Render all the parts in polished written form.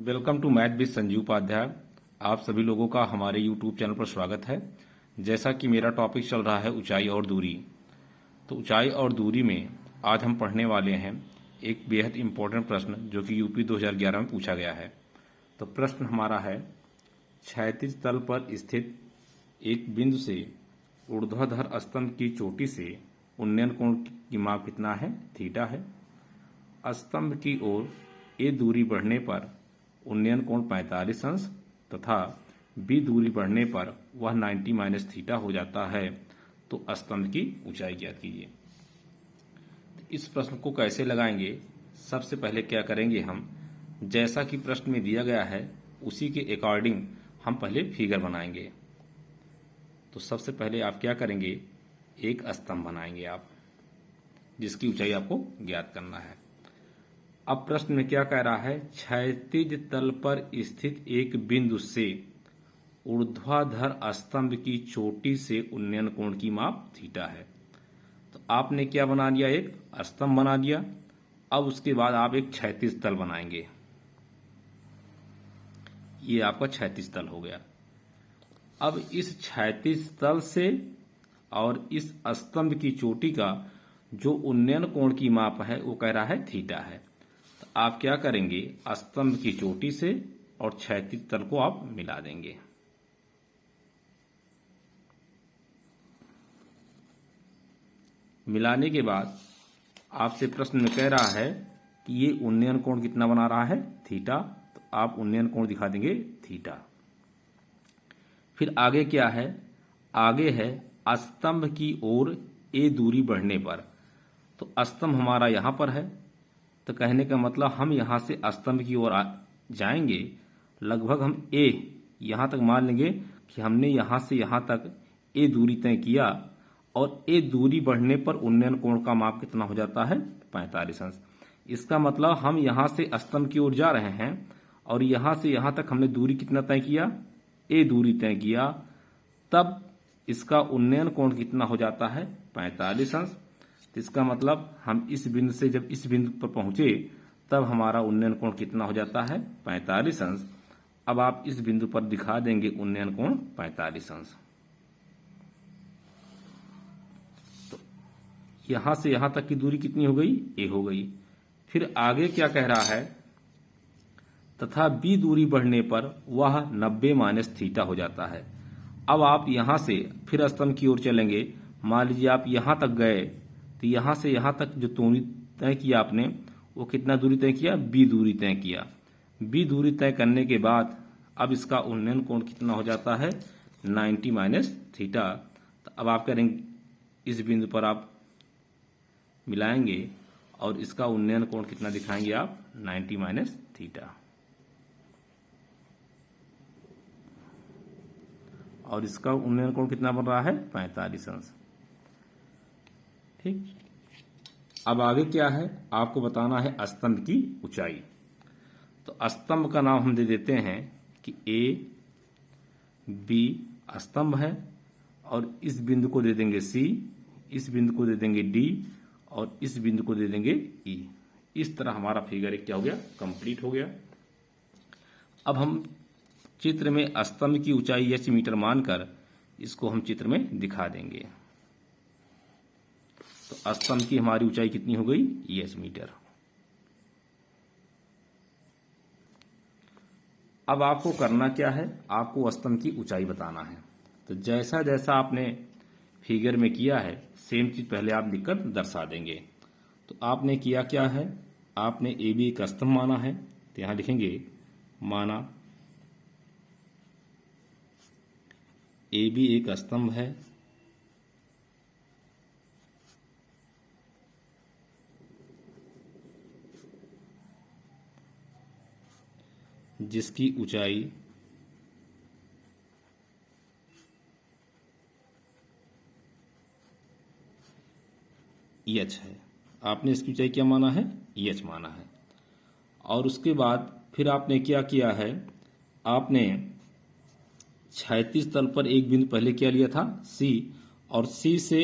Welcome to math with Sanjeev Upadhyay. आप सभी लोगों का हमारे यूट्यूब चैनल पर स्वागत है। जैसा कि मेरा टॉपिक चल रहा है ऊंचाई और दूरी, तो ऊंचाई और दूरी में आज हम पढ़ने वाले हैं एक बेहद इम्पोर्टेंट प्रश्न जो कि यूपी 2011 में पूछा गया है। तो प्रश्न हमारा है, क्षैतिज तल पर स्थित एक बिंदु से ऊर्ध्वाधर स्तंभ की चोटी से उन्नयन कोण की माप कितना है? थीटा है। स्तंभ की ओर ए दूरी बढ़ने पर उन्नयन कोण 45 अंश तथा बी दूरी बढ़ने पर वह 90 माइनस थीटा हो जाता है। तो स्तंभ की ऊंचाई ज्ञात कीजिए। इस प्रश्न को कैसे लगाएंगे? सबसे पहले क्या करेंगे, हम जैसा कि प्रश्न में दिया गया है उसी के अकॉर्डिंग हम पहले फिगर बनाएंगे। तो सबसे पहले आप क्या करेंगे, एक स्तंभ बनाएंगे आप, जिसकी ऊंचाई आपको ज्ञात करना है। अब प्रश्न में क्या कह रहा है, क्षैतिज तल पर स्थित एक बिंदु से ऊर्ध्वाधर स्तंभ की चोटी से उन्नयन कोण की माप थीटा है। तो आपने क्या बना दिया, एक स्तंभ बना दिया। अब उसके बाद आप एक क्षैतिज तल बनाएंगे। ये आपका क्षैतिज तल हो गया। अब इस क्षैतिज तल से और इस स्तंभ की चोटी का जो उन्नयन कोण की माप है वो कह रहा है थीटा है। तो आप क्या करेंगे, स्तंभ की चोटी से और क्षैतिज तल को आप मिला देंगे। मिलाने के बाद आपसे प्रश्न में कह रहा है कि ये उन्नयन कोण कितना बना रहा है? थीटा। तो आप उन्नयन कोण दिखा देंगे थीटा। फिर आगे क्या है, आगे है स्तंभ की ओर ए दूरी बढ़ने पर। तो स्तंभ हमारा यहां पर है, तो कहने का मतलब हम यहां से स्तंभ की ओर जाएंगे। लगभग हम ए यहां तक मान लेंगे कि हमने यहां से यहां तक ए दूरी तय किया, और ए दूरी बढ़ने पर उन्नयन कोण का माप कितना हो जाता है? 45 अंश। इसका मतलब हम यहां से स्तंभ की ओर जा रहे हैं और यहां से यहां तक हमने दूरी कितना तय किया? ए दूरी तय किया। तब इसका उन्नयन कोण कितना हो जाता है? 45 अंश। तो इसका मतलब हम इस बिंदु से जब इस बिंदु पर पहुंचे तब हमारा उन्नयन कोण कितना हो जाता है? 45 अंश। अब आप इस बिंदु पर दिखा देंगे उन्नयन कोण 45 अंश। तो यहां से यहां तक की दूरी कितनी हो गई? ए हो गई। फिर आगे क्या कह रहा है, तथा बी दूरी बढ़ने पर वह 90 माइनस थीटा हो जाता है। अब आप यहां से फिर स्तंभ की ओर चलेंगे। मान लीजिए आप यहां तक गए, तो यहां से यहां तक जो दूरी तय किया आपने, वो कितना दूरी तय किया? बी दूरी तय किया। बी दूरी तय करने के बाद अब इसका उन्नयन कोण कितना हो जाता है? 90 माइनस थीटा। तो अब आप करेंगे, इस बिंदु पर आप मिलाएंगे और इसका उन्नयन कोण कितना दिखाएंगे आप? 90 माइनस थीटा। और इसका उन्नयन कोण कितना बन रहा है? 45 अंश। ठीक। अब आगे क्या है, आपको बताना है स्तंभ की ऊंचाई। तो स्तंभ का नाम हम दे देते हैं कि ए बी स्तंभ है, और इस बिंदु को दे देंगे सी, इस बिंदु को दे देंगे डी, और इस बिंदु को दे देंगे ई। इस तरह हमारा फिगर एक क्या हो गया? कंप्लीट हो गया। अब हम चित्र में स्तंभ की ऊंचाई h मीटर मानकर इसको हम चित्र में दिखा देंगे। तो स्तंभ की हमारी ऊंचाई कितनी हो गई? h metre. अब आपको करना क्या है, आपको स्तंभ की ऊंचाई बताना है। तो जैसा जैसा आपने फिगर में किया है सेम चीज पहले आप लिखकर दर्शा देंगे। तो आपने किया क्या है, आपने ए बी एक स्तंभ माना है, तो यहां लिखेंगे माना ए बी एक स्तंभ है, जिसकी ऊंचाई एच है। आपने इसकी ऊंचाई क्या माना है? एच माना है। और उसके बाद फिर आपने क्या किया है, आपने क्षैतिज तल पर एक बिंदु पहले क्या लिया था? सी, और सी से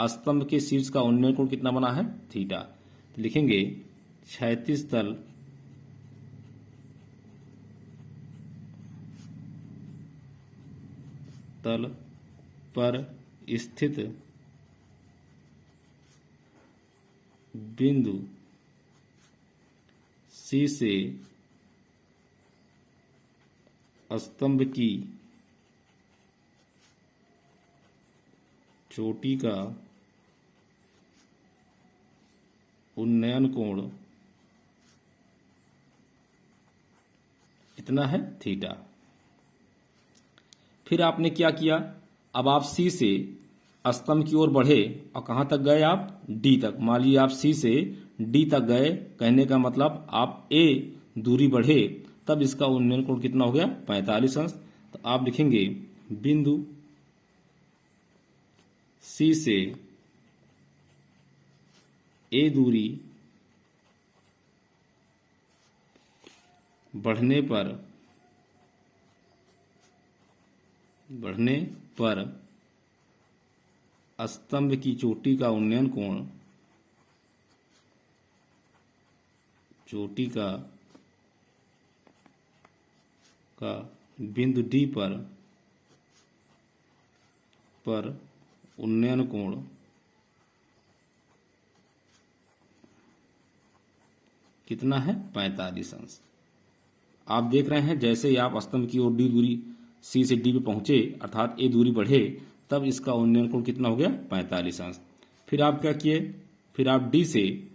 स्तंभ के शीर्ष का उन्नयन कोण कितना बना है? थीटा। तो लिखेंगे क्षैतिज तल तल पर स्थित बिंदु C से स्तंभ की चोटी का उन्नयन कोण कितना है? थीटा। फिर आपने क्या किया, अब आप C से स्तंभ की ओर बढ़े और कहां तक गए आप? D तक। मान लीजिए आप C से D तक गए, कहने का मतलब आप A दूरी बढ़े, तब इसका उन्नयन कोण कितना हो गया? 45 अंश। तो आप लिखेंगे बिंदु C से A दूरी बढ़ने पर स्तंभ की चोटी का उन्नयन कोण का बिंदु D पर उन्नयन कोण कितना है? 45 अंश। आप देख रहे हैं जैसे ही आप स्तंभ की ओर D दूरी C से D पे पहुंचे, अर्थात A दूरी बढ़े, तब इसका उन्नयन कोण कितना हो गया? 45 अंश। फिर आप क्या किए, फिर आप D से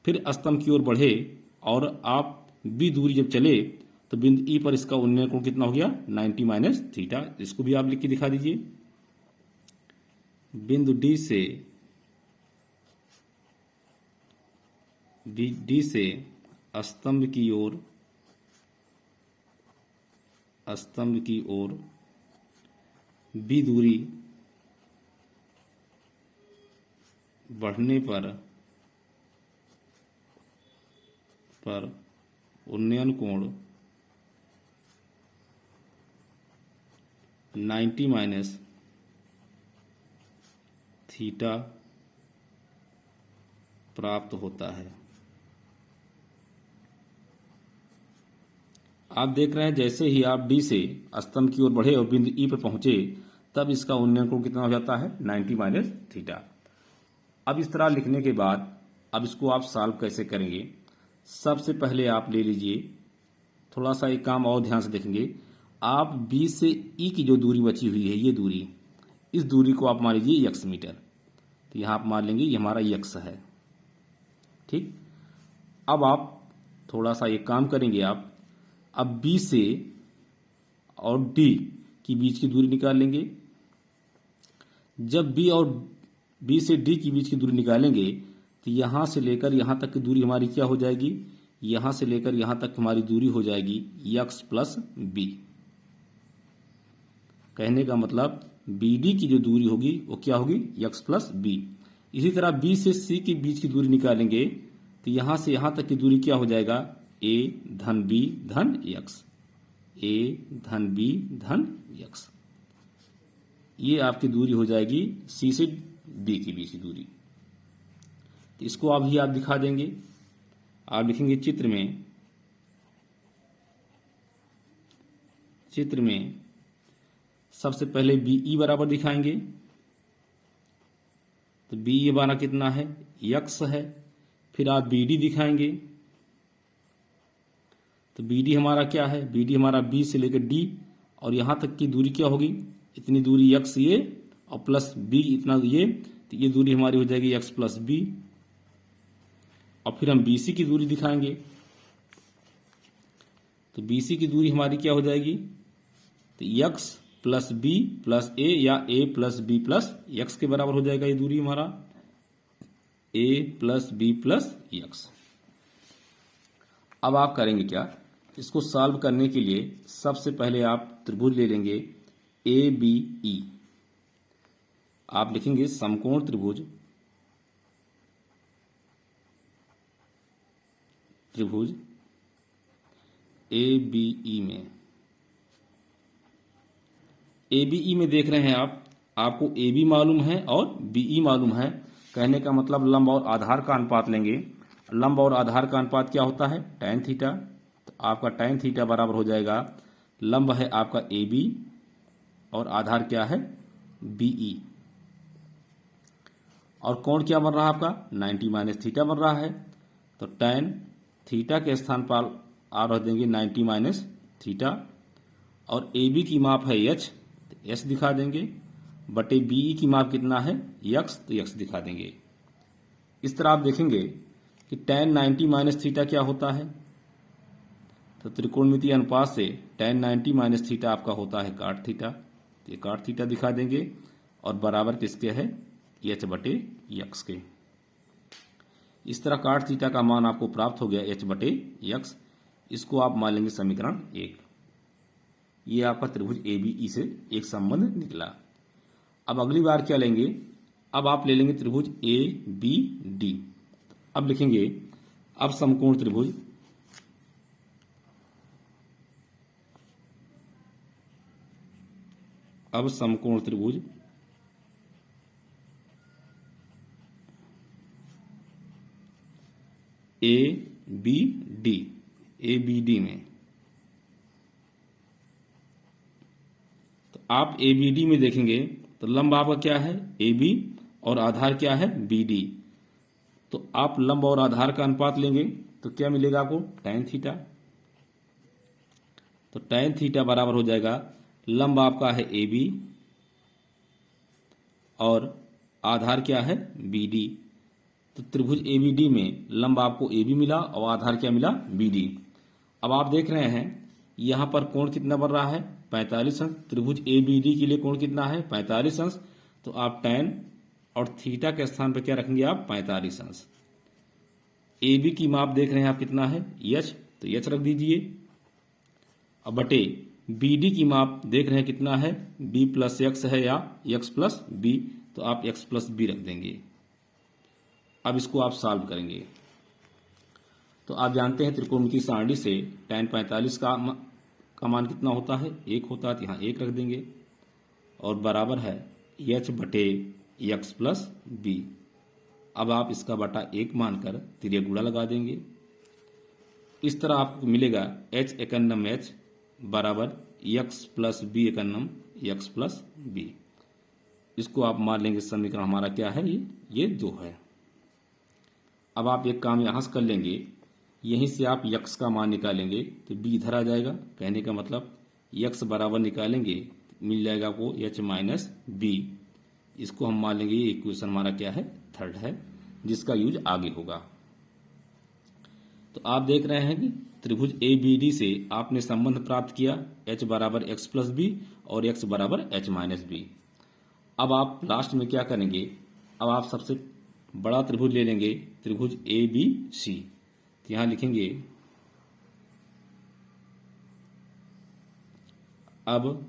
फिर स्तंभ की ओर बढ़े और आप B दूरी जब चले तो बिंदु E पर इसका उन्नयन कोण कितना हो गया? 90 माइनस थीटा। इसको भी आप लिख के दिखा दीजिए। बिंदु D से स्तंभ की ओर B दूरी बढ़ने पर उन्नयन कोण 90 माइनस थीटा प्राप्त होता है। आप देख रहे हैं जैसे ही आप D से स्तंभ की ओर बढ़े और बिंदु E पर पहुंचे, तब इसका उन्नयन कोण कितना हो जाता है? 90 माइनस थीटा। अब इस तरह लिखने के बाद अब इसको आप सॉल्व कैसे करेंगे? सबसे पहले आप ले लीजिए, थोड़ा सा एक काम और ध्यान से देखेंगे। आप B से E की जो दूरी बची हुई है, ये दूरी, इस दूरी को आप मान लीजिए x मीटर। तो यहाँ आप मान लेंगे ये हमारा x है। ठीक। अब आप थोड़ा सा एक काम करेंगे, आप अब B से और D की बीच की दूरी निकाल लेंगे। जब B से D की बीच की दूरी निकालेंगे तो यहां से लेकर यहां तक की दूरी हमारी क्या हो जाएगी? यहां से लेकर यहां तक हमारी दूरी हो जाएगी x प्लस B। कहने का मतलब BD की जो दूरी होगी वो क्या होगी? x plus B। इसी तरह B से C के बीच की दूरी निकालेंगे तो यहां से यहां तक की दूरी क्या हो जाएगा? A धन B धन x। A धन B धन x। ये आपकी दूरी हो जाएगी C से D के बीच की दूरी। तो इसको अभी आप दिखा देंगे। आप लिखेंगे चित्र में सबसे पहले BE बराबर दिखाएंगे। तो BE हमारा कितना है? x है। फिर आप BD दिखाएंगे। तो BD हमारा क्या है? BD हमारा B से लेकर D और यहां तक की दूरी क्या होगी? इतनी दूरी x ये और प्लस B इतना ये, तो ये दूरी हमारी हो जाएगी x प्लस B। और फिर हम BC की दूरी दिखाएंगे। तो BC की दूरी हमारी क्या हो जाएगी? तो x plus B plus A या A plus B plus x के बराबर हो जाएगा ये दूरी हमारा, A plus B plus x। अब आप करेंगे क्या? इसको सॉल्व करने के लिए सबसे पहले आप त्रिभुज ले लेंगे ABE। आप लिखेंगे समकोण त्रिभुज ABE में देख रहे हैं आपको AB मालूम है और BE मालूम है। कहने का मतलब लंब और आधार का अनुपात लेंगे। लंब और आधार का अनुपात क्या होता है? tan theta. तो आपका tan थीटा बराबर हो जाएगा, लंब है आपका AB और आधार क्या है, BE। और कोण क्या बन रहा है आपका, 90 माइनस थीटा बन रहा है। तो tan थीटा के स्थान पर आप रख देंगे 90 माइनस थीटा, और AB की माप है H, तो H दिखा देंगे, बटे BE की माप कितना है, X, तो X दिखा देंगे। इस तरह आप देखेंगे कि tan 90 माइनस थीटा क्या होता है, तो त्रिकोणमितीय अनुपात से tan 90 माइनस थीटा आपका होता है cot थीटा, तो ये cot थीटा दिखा देंगे, और बराबर किसके है, H बटे X के। इस तरह cot थीटा का मान आपको प्राप्त हो गया H बटे X। इसको आप मान लेंगे समीकरण 1। ये आपका त्रिभुज ABE से एक संबंध निकला। अब अगली बार क्या लेंगे, अब आप ले लेंगे त्रिभुज ABD। अब लिखेंगे, अब समकोण त्रिभुज ABD में, तो आप ABD में देखेंगे तो लंब आपका क्या है, AB, और आधार क्या है, BD। तो आप लंब और आधार का अनुपात लेंगे तो क्या मिलेगा आपको, tan थीटा। तो tan थीटा बराबर हो जाएगा, लंब आपका है AB और आधार क्या है, BD। तो त्रिभुज ABD में लंब आपको AB मिला और आधार क्या मिला, BD। अब आप देख रहे हैं यहां पर कोण कितना बन रहा है, 45 अंश। त्रिभुज ABD के लिए कोण कितना है, 45 अंश। तो आप tan और थीटा के स्थान पर क्या रखेंगे, आप 45 अंश। AB की माप देख रहे हैं आप कितना है, H, तो H रख दीजिए। अब बटे BD की माप देख रहे हैं कितना है, B प्लस X है या X प्लस B, तो आप X प्लस B रख देंगे। अब इसको आप सॉल्व करेंगे तो आप जानते हैं त्रिकोणमितीय सारणी से tan 45 का मान कितना होता है, 1 होता है, तो यहाँ 1 रख देंगे, और बराबर है H बटे X प्लस B। अब आप इसका बटा 1 मानकर तिर्यक गुणा लगा देंगे। इस तरह आपको मिलेगा H एकन्नम H बराबर X plus B एकन्नम X plus B। इसको आप मान लेंगे समीकरण हमारा क्या है, ये 2 है। अब आप एक काम यहाँ से कर लेंगे, यहीं से आप X का मान निकालेंगे तो B इधर आ जाएगा। कहने का मतलब X बराबर निकालेंगे तो मिल जाएगा आपको H माइनस B। इसको हम मान लेंगे, ये इक्वेशन हमारा क्या है, 3rd है, जिसका यूज आगे होगा। तो आप देख रहे हैं कि त्रिभुज ABD से आपने संबंध प्राप्त किया, H बराबर X प्लस B और X बराबर H माइनस B। अब आप लास्ट में क्या करेंगे, अब आप सबसे बड़ा त्रिभुज ले लेंगे, त्रिभुज ABC। तो यहां लिखेंगे, अब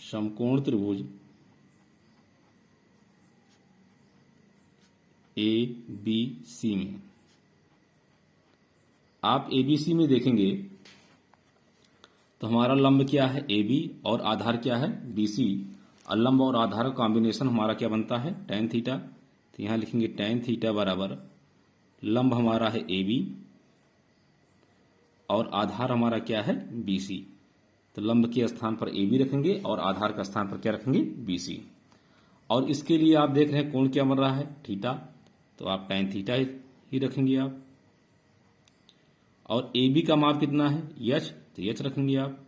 समकोण त्रिभुज ABC में, आप ABC में देखेंगे तो हमारा लंब क्या है, AB, और आधार क्या है, BC। और लंब और आधार का कॉम्बिनेशन हमारा क्या बनता है, tan थीटा। तो यहाँ लिखेंगे tan थीटा बराबर लंब हमारा है AB और आधार हमारा क्या है, BC। तो लंब के स्थान पर AB रखेंगे और आधार का स्थान पर क्या रखेंगे, BC। और इसके लिए आप देख रहे हैं कोण क्या बन रहा है, थीटा, तो आप tan थीटा ही रखेंगे आप। और AB का माप कितना है, H, तो H रखेंगे आप।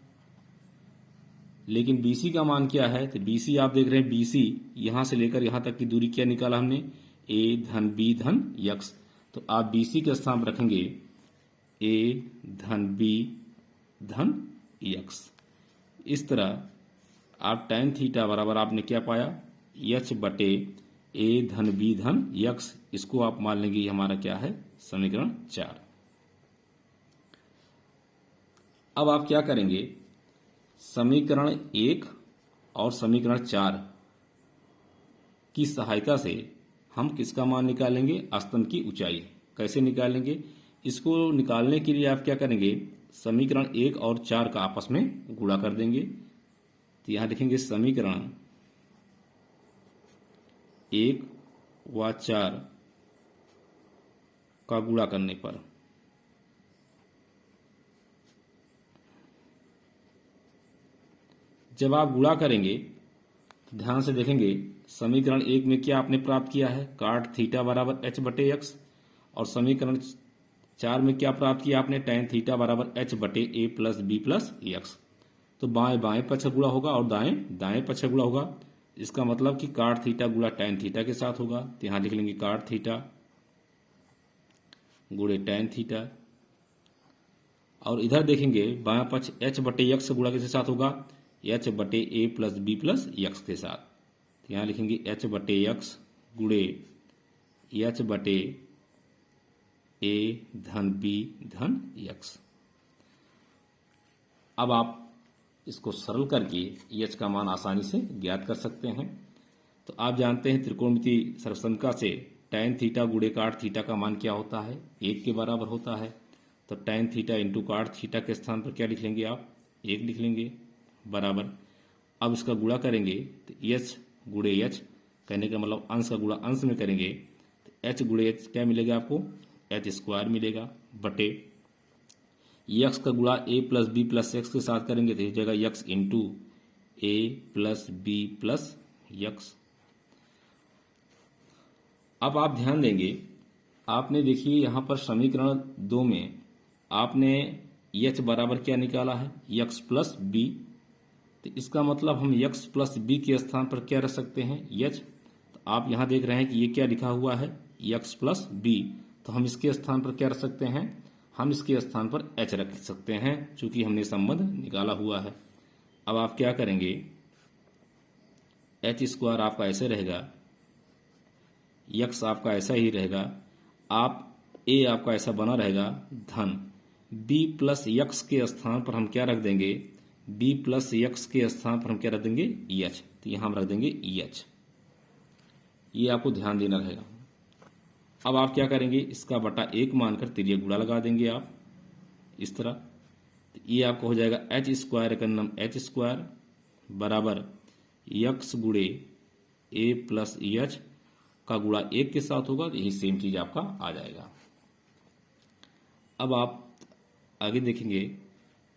लेकिन BC का मान क्या है, तो BC आप देख रहे हैं, BC यहां से लेकर यहां तक की दूरी क्या निकाला हमने, A धन B धन X। तो आप BC के स्थान पर रखेंगे A धन B धन X। इस तरह आप tan थीटा बराबर आपने क्या पाया, H बटे A धन B धन X। इसको आप मान लेंगे हमारा क्या है, समीकरण 4। अब आप क्या करेंगे, समीकरण 1 और समीकरण 4 की सहायता से हम किसका मान निकालेंगे, स्तंभ की ऊंचाई। कैसे निकालेंगे, इसको निकालने के लिए आप क्या करेंगे, समीकरण 1 और 4 का आपस में गुणा कर देंगे। तो यहां लिखेंगे समीकरण 1 व 4 का गुणा करने पर जब आप गुणा करेंगे तो ध्यान से देखेंगे, समीकरण 1 में क्या आपने प्राप्त किया है, cot थीटा बराबर h बटे एक्स, और समीकरण 4 में क्या प्राप्त किया आपने, tan थीटा बराबर h बटे a plus B plus X. तो बाएं बाएं पक्ष गुणा होगा और दाएं दाएं पक्ष गुणा होगा। इसका मतलब कि cot थीटा गुणा tan थीटा के साथ होगा, तो यहां लिख लेंगे cot थीटा गुणे tan थीटा। और इधर देखेंगे बायां पक्ष h बटे एक्स गुणा किसके साथ होगा, h बटे a plus B plus X के साथ। तो यहाँ लिखेंगे h बटे एक्स गुणे h बटे a धन b धन x। अब आप इसको सरल करके h का मान आसानी से ज्ञात कर सकते हैं। तो आप जानते हैं त्रिकोणमिति सर्वसंख्या से tan थीटा गुणे cot थीटा का मान क्या होता है, 1 के बराबर होता है। तो tan theta into cot theta के स्थान पर क्या लिख लेंगे आप, 1 लिख लेंगे बराबर। अब इसका गुणा करेंगे तो h गुणे h, कहने का मतलब अंश का गुणा अंश में करेंगे तो h गुणे h क्या मिलेगा आपको, h स्क्वायर मिलेगा बटे x का गुणा a plus B plus X के साथ करेंगे तो इस जगह x into A plus B plus X. अब आप ध्यान देंगे, आपने देखिए यहाँ पर समीकरण 2 में आपने h बराबर क्या निकाला है, x प्लस बी। तो इसका मतलब हम x प्लस बी के स्थान पर क्या रख सकते हैं, h। तो आप यहाँ देख रहे हैं कि ये क्या लिखा हुआ है, x प्लस बी। तो हम इसके स्थान पर क्या रख सकते हैं, हम इसके स्थान पर h रख सकते हैं, चूंकि हमने संबंध निकाला हुआ है। अब आप क्या करेंगे, h स्क्वायर आपका ऐसे रहेगा, x आपका ऐसा ही रहेगा, आप a आपका ऐसा बना रहेगा धन b प्लस एक्स के स्थान पर हम क्या रख देंगे, b प्लस एक्स के स्थान पर हम क्या रख देंगे, h। तो यहां हम रख देंगे h। ये आपको ध्यान देना रहेगा। अब आप क्या करेंगे, इसका बटा 1 मानकर तिर्यक गुणा लगा देंगे आप इस तरह। तो ये आपको हो जाएगा h स्क्वायर का नाम h स्क्वायर बराबर x गुणे a प्लस h का गुणा 1 के साथ होगा, तो यही सेम चीज आपका आ जाएगा। अब आप आगे देखेंगे,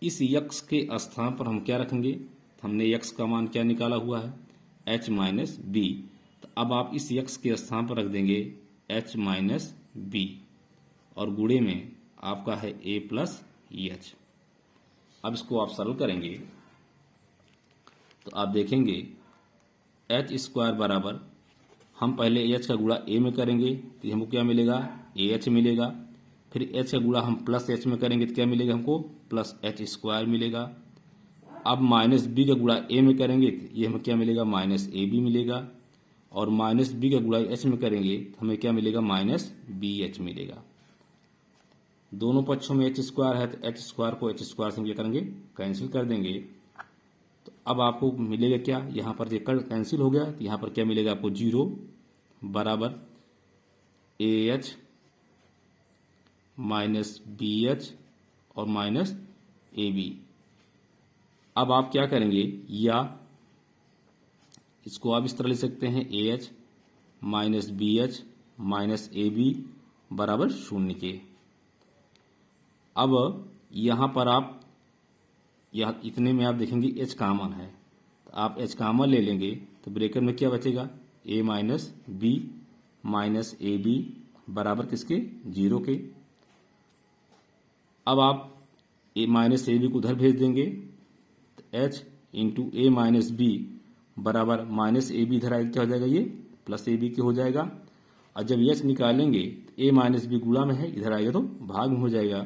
इस x के स्थान पर हम क्या रखेंगे, हमने x का मान क्या निकाला हुआ है, h माइनस बी। तो अब आप इस x के स्थान पर रख देंगे h माइनस बी और गुणे में आपका है a प्लस एच। अब इसको आप सरल करेंगे तो आप देखेंगे h स्क्वायर बराबर, हम पहले h का गुणा a में करेंगे तो हमको क्या मिलेगा, ah मिलेगा। फिर h का गुणा हम प्लस h में करेंगे तो क्या मिलेगा हमको, प्लस h स्क्वायर मिलेगा। अब माइनस b का गुणा a में करेंगे तो ये हमें क्या मिलेगा, माइनस ए बी मिलेगा। और माइनस b का गुणा h में करेंगे तो हमें क्या मिलेगा, माइनस बी एच मिलेगा। दोनों पक्षों में h स्क्वायर है तो h स्क्वायर को h स्क्वायर से हम क्या करेंगे, कैंसिल कर देंगे। तो अब आपको मिलेगा क्या, यहाँ पर ये कैंसिल हो गया तो यहाँ पर क्या मिलेगा आपको, 0 बराबर ah माइनस बी एच और माइनस ए बी। अब आप क्या करेंगे, या इसको आप इस तरह लिख सकते हैं, A H minus B H minus A B बराबर 0 के। अब यहाँ पर आप यह इतने में आप देखेंगे एच कॉमन है, तो आप एच कॉमन ले लेंगे तो ब्रैकेट में क्या बचेगा, A minus B minus A B बराबर किसके, 0 के। अब आप ए माइनस ए बी को उधर भेज देंगे तो एच इंटू ए माइनस बी बराबर माइनस ए बी इधर आएगा, क्या हो जाएगा, ये प्लस ए बी के हो जाएगा। और जब एच निकालेंगे तो ए माइनस बी गुणा में है, इधर आएगा तो भाग में हो जाएगा।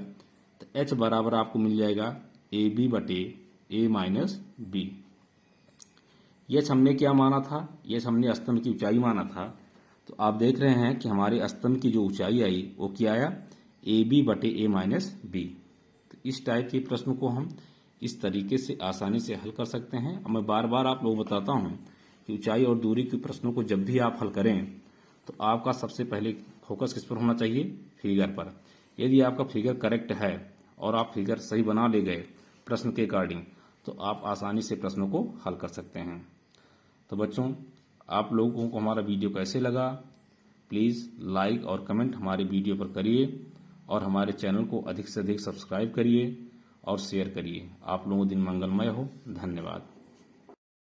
तो एच बराबर आपको मिल जाएगा ए बी बटे ए माइनस बी। एच हमने क्या माना था, एच हमने स्तंभ की ऊंचाई माना था। तो आप देख रहे हैं कि हमारे स्तंभ की जो ऊंचाई आई वो क्या आया, ए बी बटे ए माइनस बी। तो इस टाइप के प्रश्न को हम इस तरीके से आसानी से हल कर सकते हैं। और मैं बार बार आप लोगों को बताता हूं कि ऊंचाई और दूरी के प्रश्नों को जब भी आप हल करें तो आपका सबसे पहले फोकस किस पर होना चाहिए, फिगर पर। यदि आपका फिगर करेक्ट है और आप फिगर सही बना ले गए प्रश्न के अकॉर्डिंग तो आप आसानी से प्रश्नों को हल कर सकते हैं। तो बच्चों, आप लोगों को हमारा वीडियो कैसे लगा, प्लीज़ लाइक और कमेंट हमारे वीडियो पर करिए और हमारे चैनल को अधिक से अधिक सब्सक्राइब करिए और शेयर करिए। आप लोगों को दिन मंगलमय हो। धन्यवाद।